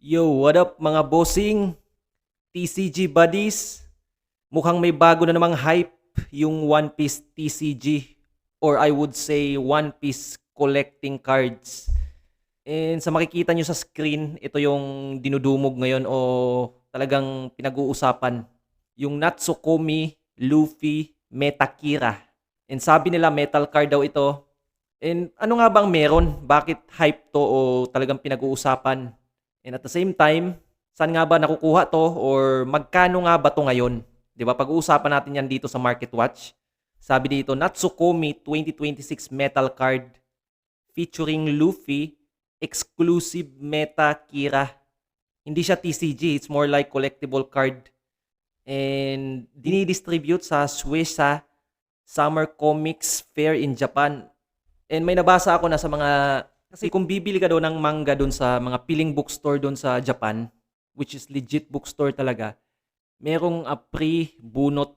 Yo, what up mga bossing? TCG buddies? Mukhang may bago na namang hype yung One Piece TCG or I would say One Piece collecting cards. And sa makikita nyo sa screen, ito yung dinudumog ngayon o talagang pinag-uusapan. Yung Natsukomi Luffy Metakira. And sabi nila metal card daw ito. And ano nga bang meron? Bakit hype to o talagang pinag-uusapan? And at the same time, saan nga ba nakukuha to or magkano nga ba to ngayon? 'Di ba? Pag-uusapan natin 'yan dito sa Market Watch. Sabi dito, Natsukomi 2026 metal card featuring Luffy exclusive Meta Kira. Hindi siya TCG, it's more like collectible card. And dinidistribute sa Shueisha Summer Comics Fair in Japan. And may nabasa ako na sa mga kasi kung bibili ka daw ng manga doon sa mga piling bookstore doon sa Japan, which is legit bookstore talaga, merong free bunot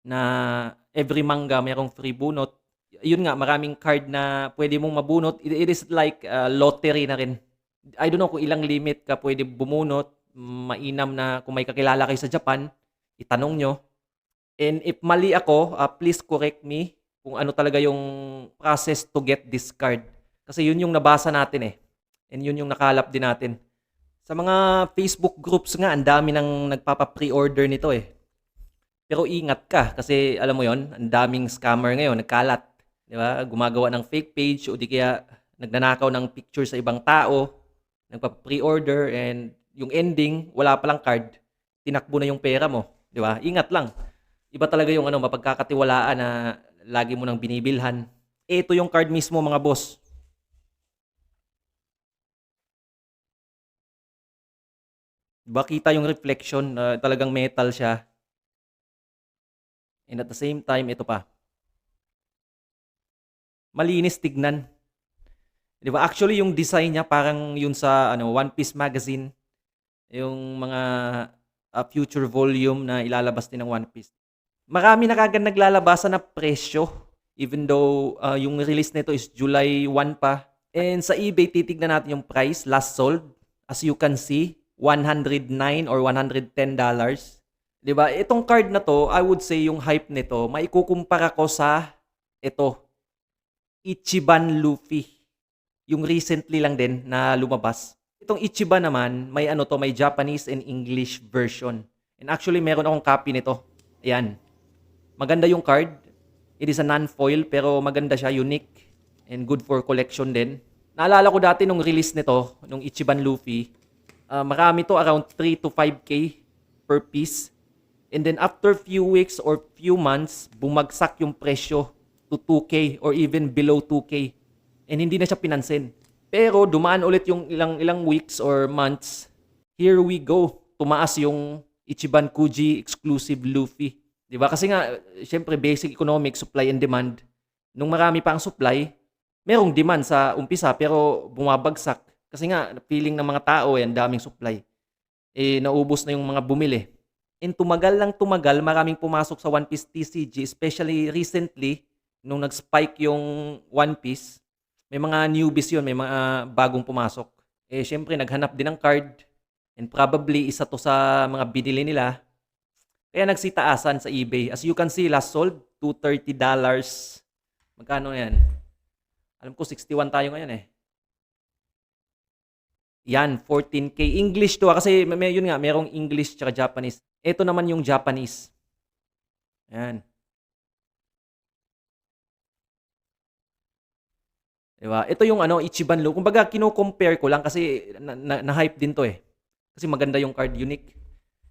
na every manga merong free bunot. Yun nga, maraming card na pwede mong mabunot. It is like lottery na rin. I don't know kung ilang limit ka pwede bumunot. Mainam na kung may kakilala kayo sa Japan, itanong nyo. And if mali ako, please correct me kung ano talaga yung process to get this card. Kasi yun yung nabasa natin eh. And yun yung nakalap din natin. Sa mga Facebook groups nga, ang dami nang nagpapa-pre-order nito eh. Pero ingat ka kasi alam mo yon, ang daming scammer ngayon, nagkalat. Di ba? Gumagawa ng fake page o di kaya nagnanakaw ng picture sa ibang tao, nagpapa-pre-order and yung ending, wala palang card, tinakbo na yung pera mo. Di ba? Ingat lang. Iba talaga yung mapagkakatiwalaan na lagi mo nang binibilhan. Ito yung card mismo mga boss. Diba kita yung reflection na talagang metal siya. And at the same time, ito pa. Malinis tignan. Diba? Actually, yung design niya parang yun sa One Piece magazine. Yung mga future volume na ilalabas din ng One Piece. Marami na kagad naglalabasan na presyo. Even though yung release nito is July 1 pa. And sa eBay, titignan natin yung price, last sold. As you can see, $109 or $110. 'Di ba? Itong card na to, I would say yung hype nito, maikukumpara ko sa ito, Ichiban Luffy. Yung recently lang din na lumabas. Itong Ichiban naman, may may Japanese and English version. And actually, meron akong copy nito. Ayan. Maganda yung card. It is a non-foil pero maganda siya, unique and good for collection din. Naalala ko dati nung release nito, nung Ichiban Luffy, marami to around 3 to 5K per piece. And then after few weeks or few months, bumagsak yung presyo to 2K or even below 2K. And hindi na siya pinansin. Pero dumaan ulit yung ilang weeks or months. Here we go. Tumaas yung Ichiban Kuji exclusive Luffy. 'Di ba? Kasi nga syempre basic economics, supply and demand. Nung marami pa ang supply, merong demand sa umpisa pero bumabagsak. Kasi nga feeling ng mga tao ang daming supply. Naubos na yung mga bumili. And tumagal lang tumagal, maraming pumasok sa One Piece TCG, especially recently, nung nag-spike yung One Piece, may mga newbies yun, may mga bagong pumasok. Syempre, naghanap din ng card, and probably isa to sa mga binili nila. Kaya nagsitaasan sa eBay. As you can see, last sold, $230. Magkano yan? Alam ko, 61 tayo ngayon eh. Yan, 14K. English to kasi yun nga, merong English tsaka Japanese. Ito naman yung Japanese. Ayan. Diba? Ito yung Ichiban Luffy. Kumbaga, kino-compare ko lang kasi na-hype din to eh. Kasi maganda yung card, unique.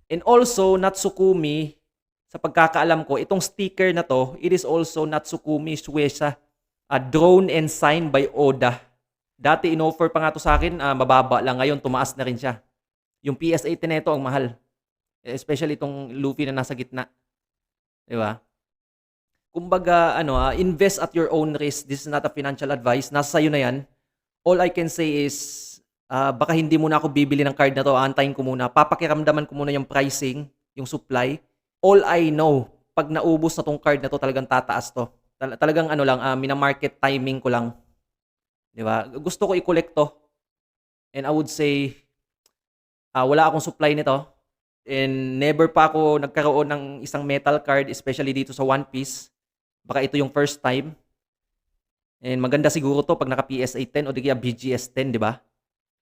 And also, Natsukumi, sa pagkakaalam ko, itong sticker na to, it is also Natsukumi Shueisha. Drawn and signed by Oda. Dati in-offer pa nga to sa akin, mababa lang. Ngayon, tumaas na rin siya. Yung PSA 10 nito ang mahal. Especially itong Luffy na nasa gitna. Diba? Kumbaga, invest at your own risk. This is not a financial advice. Nasa sayo na yan. All I can say is, baka hindi muna ako bibili ng card na to. Aantayin ko muna. Papakiramdaman ko muna yung pricing, yung supply. All I know, pag naubos na tong card na to, talagang tataas to. Talagang mina-market timing ko lang. Diba? Gusto ko i-collect to. And I would say, Wala akong supply nito and never pa ako nagkaroon ng isang metal card, especially dito sa One Piece. Baka ito yung first time. And maganda siguro 'to 'pag naka PSA 10 o di kaya BGS 10, 'di ba?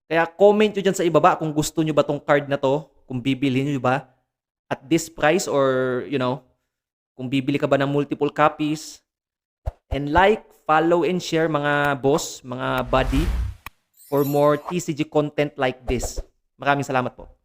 Kaya comment niyo diyan sa ibaba kung gusto niyo ba 'tong card na 'to, kung bibilhin niyo ba at this price or, kung bibili ka ba ng multiple copies. And like, follow, and share mga boss, mga buddy for more TCG content like this. Maraming salamat po.